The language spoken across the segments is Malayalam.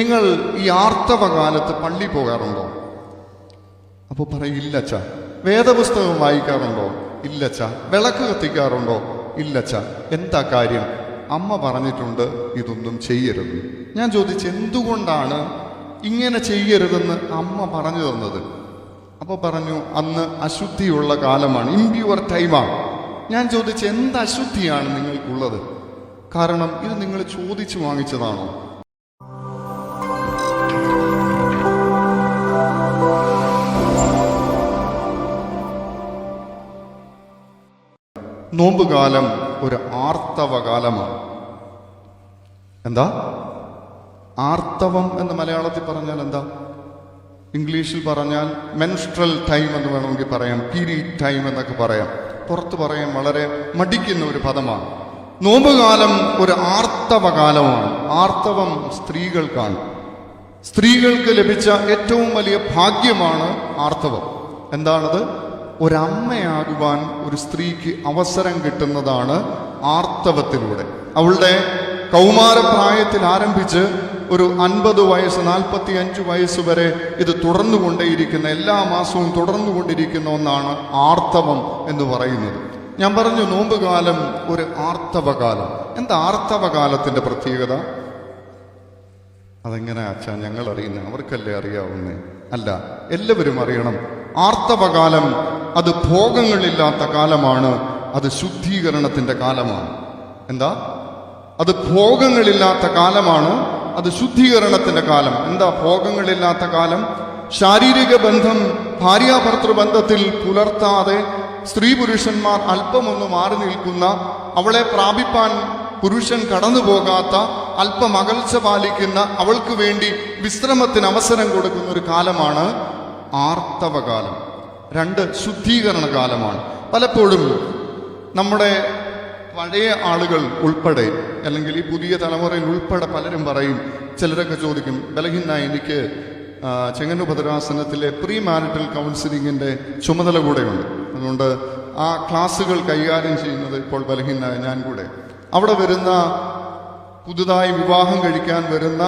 നിങ്ങൾ ഈ ആർത്തവകാലത്ത് പള്ളി പോകാറുണ്ടോ? അപ്പോൾ പറയും ഇല്ലച്ച. വേദപുസ്തകം വായിക്കാറുണ്ടോ? ഇല്ലച്ച. വിളക്ക് കത്തിക്കാറുണ്ടോ? ഇല്ലച്ച. എന്താ കാര്യം? അമ്മ പറഞ്ഞിട്ടുണ്ട് ഇതൊന്നും ചെയ്യരുത്. ഞാൻ ചോദിച്ചു എന്തുകൊണ്ടാണ് ഇങ്ങനെ ചെയ്യരുതെന്ന് അമ്മ പറഞ്ഞു തന്നത്? അപ്പോൾ പറഞ്ഞു അന്ന് അശുദ്ധിയുള്ള കാലമാണ്, ഇംപ്യൂർ ടൈമാണ്. ഞാൻ ചോദിച്ചു എന്ത് അശുദ്ധിയാണ് നിങ്ങൾക്കുള്ളത്? കാരണം ഇത് നിങ്ങൾ ചോദിച്ചു വാങ്ങിച്ചതാണോ? നോമ്പുകാലം ഒരു ആർത്തവകാലമാണ്. എന്താ ആർത്തവം എന്ന് മലയാളത്തിൽ പറഞ്ഞാൽ എന്താ? ഇംഗ്ലീഷിൽ പറഞ്ഞാൽ മെൻസ്ട്രൽ ടൈം എന്ന് വേണമെങ്കിൽ പറയാം, പീരീഡ് ടൈം എന്നൊക്കെ പറയാം. പുറത്ത് പറയാൻ വളരെ മടിക്കുന്ന ഒരു പദമാണ്. നോമ്പുകാലം ഒരു ആർത്തവകാലമാണ്. ആർത്തവം സ്ത്രീകൾക്കാണ്. സ്ത്രീകൾക്ക് ലഭിച്ച ഏറ്റവും വലിയ ഭാഗ്യമാണ് ആർത്തവം. എന്താണത്? ഒരമ്മയാകുവാൻ ഒരു സ്ത്രീക്ക് അവസരം കിട്ടുന്നതാണ് ആർത്തവത്തിലൂടെ. അവളുടെ കൗമാരപ്രായത്തിൽ ആരംഭിച്ച് ഒരു 50 വയസ്സ് 45 വയസ്സ് വരെ ഇത് തുടർന്നുകൊണ്ടേയിരിക്കുന്ന, എല്ലാ മാസവും തുടർന്നുകൊണ്ടിരിക്കുന്ന ഒന്നാണ് ആർത്തവം എന്ന് പറയുന്നത്. ഞാൻ പറഞ്ഞു നോമ്പുകാലം ഒരു ആർത്തവകാലം. എന്താ ആർത്തവകാലത്തിന്റെ പ്രത്യേകത? അതെങ്ങനെ അച്ഛാ ഞങ്ങൾ അറിയുന്നത്? അവർക്കല്ലേ അറിയാവുന്നേ? അല്ല, എല്ലാവരും അറിയണം. ആർത്തവകാലം അത് ഭോഗങ്ങളില്ലാത്ത കാലമാണ്, അത് ശുദ്ധീകരണത്തിന്റെ കാലമാണ്. എന്താ? അത് ഭോഗങ്ങളില്ലാത്ത കാലമാണ്, അത് ശുദ്ധീകരണത്തിന്റെ കാലം. എന്താ ഭോഗങ്ങളില്ലാത്ത കാലം? ശാരീരിക ബന്ധം, ഭാര്യാഭർത്തൃ ബന്ധത്തിൽ പുലർത്താതെ സ്ത്രീ പുരുഷന്മാർ അല്പമൊന്ന് മാറി നിൽക്കുന്ന, അവളെ പ്രാപിപ്പാൻ പുരുഷൻ കടന്നു പോകാത്ത, അല്പം അകൽച്ച പാലിക്കുന്ന, അവൾക്ക് വേണ്ടി വിശ്രമത്തിന് അവസരം കൊടുക്കുന്ന ഒരു കാലമാണ് ആർത്തവകാലം. 2 ശുദ്ധീകരണ കാലമാണ്. പലപ്പോഴും നമ്മുടെ പഴയ ആളുകൾ ഉൾപ്പെടെ, അല്ലെങ്കിൽ ഈ പുതിയ തലമുറയിൽ ഉൾപ്പെടെ പലരും പറയും, ചിലരൊക്കെ ചോദിക്കും, ബലഹീന എനിക്ക് ചെങ്ങന്നൂർ ഭദ്രാസനത്തിലെ പ്രീ മാരിറ്റൽ കൗൺസിലിങ്ങിന്റെ ചുമതല കൂടെയുണ്ട്, അതുകൊണ്ട് ആ ക്ലാസ്സുകൾ കൈകാര്യം ചെയ്യുന്നത് ഇപ്പോൾ ബലഹീന ഞാൻ കൂടെ. അവിടെ വരുന്ന പുതുതായി വിവാഹം കഴിക്കാൻ വരുന്ന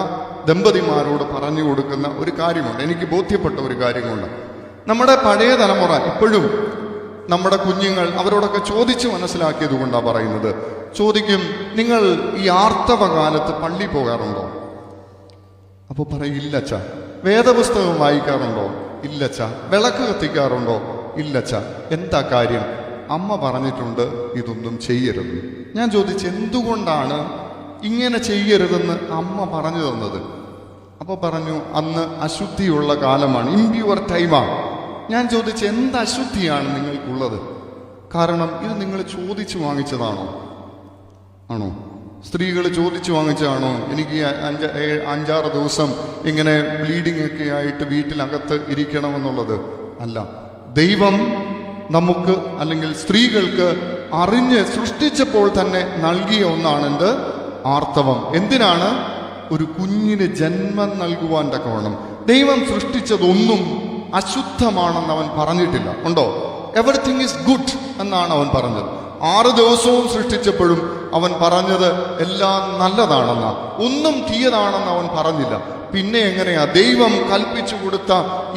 ദമ്പതിമാരോട് പറഞ്ഞു കൊടുക്കുന്ന ഒരു കാര്യമുണ്ട്, എനിക്ക് ബോധ്യപ്പെട്ട ഒരു കാര്യമുണ്ട്. നമ്മുടെ പഴയ തലമുറ ഇപ്പോഴും നമ്മുടെ കുഞ്ഞുങ്ങൾ അവരോടൊക്കെ ചോദിച്ച് മനസ്സിലാക്കിയത് കൊണ്ടാണ് പറയുന്നത്. ചോദിക്കും, നിങ്ങൾ ഈ ആർത്തവകാലത്ത് പള്ളി പോകാറുണ്ടോ? അപ്പോൾ പറയും ഇല്ലച്ച. വേദപുസ്തകം വായിക്കാറുണ്ടോ? ഇല്ലച്ച. വിളക്ക് കത്തിക്കാറുണ്ടോ? ഇല്ലച്ച. എന്താ കാര്യം? അമ്മ പറഞ്ഞിട്ടുണ്ട് ഇതൊന്നും ചെയ്യരുത്. ഞാൻ ചോദിച്ചു എന്തുകൊണ്ടാണ് ഇങ്ങനെ ചെയ്യരുതെന്ന് അമ്മ പറഞ്ഞു തന്നത്? അപ്പോൾ പറഞ്ഞു അന്ന് അശുദ്ധിയുള്ള കാലമാണ്, ഇംപ്യൂർ ടൈമാണ്. ഞാൻ ചോദിച്ചു എന്ത് അശുദ്ധിയാണ് നിങ്ങൾക്കുള്ളത്? കാരണം ഇത് നിങ്ങൾ ചോദിച്ചു വാങ്ങിച്ചതാണോ? ആണോ? സ്ത്രീകൾ ചോദിച്ചു വാങ്ങിച്ചതാണോ? എനിക്ക് 5-6 ദിവസം ഇങ്ങനെ ബ്ലീഡിംഗ് ഒക്കെ ആയിട്ട് വീട്ടിനകത്ത് ഇരിക്കണമെന്നുള്ളത് അല്ല. ദൈവം നമുക്ക്, അല്ലെങ്കിൽ സ്ത്രീകൾക്ക് അറിഞ്ഞ് സൃഷ്ടിച്ചപ്പോൾ തന്നെ നൽകിയ ഒന്നാണ് എന്ത്? ആർത്തവം. എന്തിനാണ്? ഒരു കുഞ്ഞിന് ജന്മം നൽകുവാൻ തക്കവണ്ണം. ദൈവം സൃഷ്ടിച്ചതൊന്നും അശുദ്ധമാണെന്ന് അവൻ പറഞ്ഞിട്ടില്ല. ഉണ്ടോ? എവറിത്തിങ് ഈസ് ഗുഡ് എന്നാണ് അവൻ പറഞ്ഞത്. 6 ദിവസവും സൃഷ്ടിച്ചപ്പോഴും അവൻ പറഞ്ഞത് എല്ലാം നല്ലതാണെന്ന, ഒന്നും തീയതാണെന്ന് അവൻ പറഞ്ഞില്ല. പിന്നെ എങ്ങനെയാ ദൈവം കൽപ്പിച്ചു കൊടുത്ത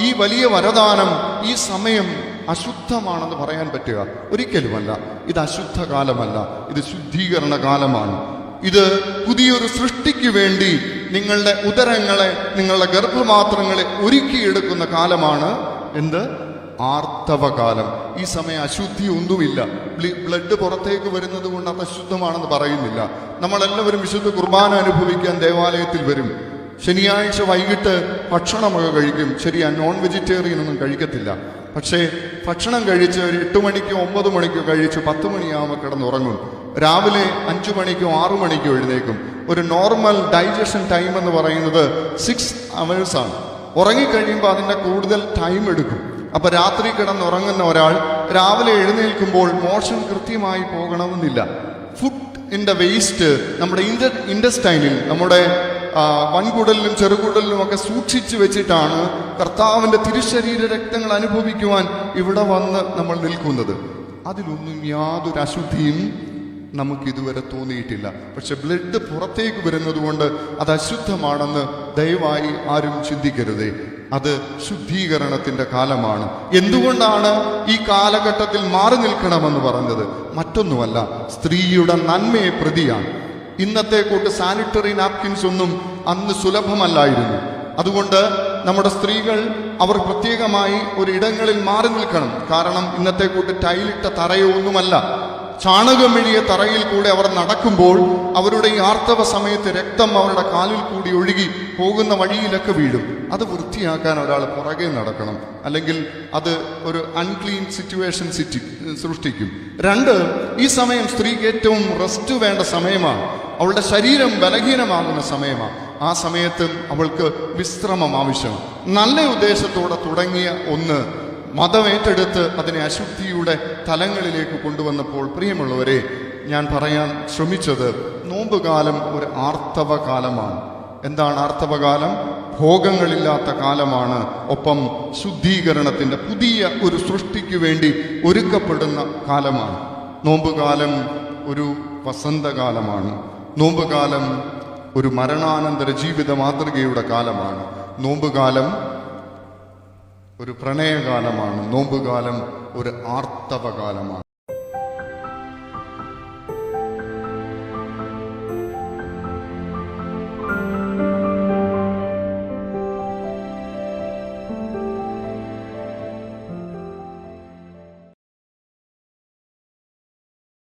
ഈ വലിയ വരദാനം, ഈ സമയം അശുദ്ധമാണെന്ന് പറയാൻ പറ്റുക? ഒരിക്കലുമല്ല. ഇത് അശുദ്ധ കാലമല്ല, ഇത് ശുദ്ധീകരണ കാലമാണ്. ഇത് പുതിയൊരു സൃഷ്ടിക്ക് വേണ്ടി നിങ്ങളുടെ ഉദരങ്ങളെ, നിങ്ങളുടെ ഗർഭപാത്രങ്ങളെ ഒരുക്കിയെടുക്കുന്ന കാലമാണ്. എന്ത്? ആർത്തവകാലം. ഈ സമയം അശുദ്ധി ഒന്നുമില്ല. ബ്ലഡ് പുറത്തേക്ക് വരുന്നത് കൊണ്ട് അത് അശുദ്ധമാണെന്ന് പറയുന്നില്ല. നമ്മളെല്ലാവരും വിശുദ്ധ കുർബാന അനുഭവിക്കാൻ ദേവാലയത്തിൽ വരും. ശനിയാഴ്ച വൈകിട്ട് ഭക്ഷണമൊക്കെ കഴിക്കും. ശരിയാ, നോൺ വെജിറ്റേറിയൻ ഒന്നും കഴിക്കത്തില്ല. പക്ഷേ ഭക്ഷണം കഴിച്ച് ഒരു 8 മണിക്കോ 9 മണിക്കോ കഴിച്ച് 10 മണിയാകുമ്പോൾ കിടന്നുറങ്ങും. രാവിലെ 5 മണിക്കോ 6 മണിക്കോ എഴുന്നേക്കും. ഒരു നോർമൽ ഡൈജഷൻ ടൈം എന്ന് പറയുന്നത് 6 hours ആണ്. ഉറങ്ങിക്കഴിയുമ്പോൾ അതിൻ്റെ കൂടുതൽ ടൈം എടുക്കും. അപ്പൊ രാത്രി കിടന്നുറങ്ങുന്ന ഒരാൾ രാവിലെ എഴുന്നേൽക്കുമ്പോൾ മോഷൻ കൃത്യമായി പോകണമെന്നില്ല. ഫുഡ് ഇൻ ദ വേസ്റ്റ് നമ്മുടെ ഇൻഡസ്റ്റൈനിൽ, നമ്മുടെ വൻകുടലിലും ചെറുകുടലിലും ഒക്കെ സൂക്ഷിച്ചു വെച്ചിട്ടാണ് കർത്താവിന്റെ തിരുശരീര രക്തങ്ങൾ അനുഭവിക്കുവാൻ ഇവിടെ വന്ന് നമ്മൾ നിൽക്കുന്നത്. അതിലൊന്നും യാതൊരു അശുദ്ധിയും നമുക്കിതുവരെ തോന്നിയിട്ടില്ല. പക്ഷെ ബ്ലഡ് പുറത്തേക്ക് വരുന്നത് കൊണ്ട് അത് അശുദ്ധമാണെന്ന് ദയവായി ആരും ചിന്തിക്കരുതേ. അത് ശുദ്ധീകരണത്തിന്റെ കാലമാണ്. എന്തുകൊണ്ടാണ് ഈ കാലഘട്ടത്തിൽ മാറി നിൽക്കണമെന്ന് പറഞ്ഞത്? മറ്റൊന്നുമല്ല, സ്ത്രീയുടെ നന്മയെ പ്രതിയാണ്. ഇന്നത്തെ കൂട്ട് സാനിറ്ററി നാപ്കിൻസ് ഒന്നും അന്ന് സുലഭമല്ലായിരുന്നു. അതുകൊണ്ട് നമ്മുടെ സ്ത്രീകൾ അവർ പ്രത്യേകമായി ഒരിടങ്ങളിൽ മാറി നിൽക്കണം. കാരണം ഇന്നത്തെ കൂട്ട് ടൈലിട്ട തറയോ ഒന്നുമല്ല, ചാണകം മെഴിയ തറയിൽ കൂടെ അവർ നടക്കുമ്പോൾ അവരുടെ ഈ ആർത്തവ സമയത്ത് രക്തം അവരുടെ കാലിൽ കൂടി ഒഴുകി പോകുന്ന വഴിയിലൊക്കെ വീഴും. അത് വൃത്തിയാക്കാൻ ഒരാൾ പുറകെ നടക്കണം, അല്ലെങ്കിൽ അത് ഒരു അൺക്ലീൻ സിറ്റുവേഷൻ സൃഷ്ടിക്കും. 2, ഈ സമയം സ്ത്രീക്ക് ഏറ്റവും റെസ്റ്റ് വേണ്ട സമയമാണ്. അവളുടെ ശരീരം ബലഹീനമാകുന്ന സമയമാണ്. ആ സമയത്ത് അവൾക്ക് വിശ്രമം ആവശ്യമാണ്. നല്ല ഉദ്ദേശത്തോടെ തുടങ്ങിയ ഒന്ന് മതം ഏറ്റെടുത്ത് അതിനെ അശുദ്ധിയുടെ തലങ്ങളിലേക്ക് കൊണ്ടുവന്നപ്പോൾ, പ്രിയമുള്ളവരെ, ഞാൻ പറയാൻ ശ്രമിച്ചത് നോമ്പുകാലം ഒരു ആർത്തവകാലമാണ്. എന്താണ് ആർത്തവകാലം? ഭോഗങ്ങളില്ലാത്ത കാലമാണ്. ഒപ്പം ശുദ്ധീകരണത്തിന്റെ പുതിയ ഒരു സൃഷ്ടിക്ക് വേണ്ടി ഒരുക്കപ്പെടുന്ന കാലമാണ്. നോമ്പുകാലം ഒരു വസന്തകാലമാണ്. നോമ്പുകാലം ഒരു മരണാനന്തര ജീവിത മാതൃകയുടെ കാലമാണ്. നോമ്പുകാലം ഒരു പ്രണയകാലമാണ്. നോമ്പുകാലം ഒരു ആർത്തവകാലമാണ്.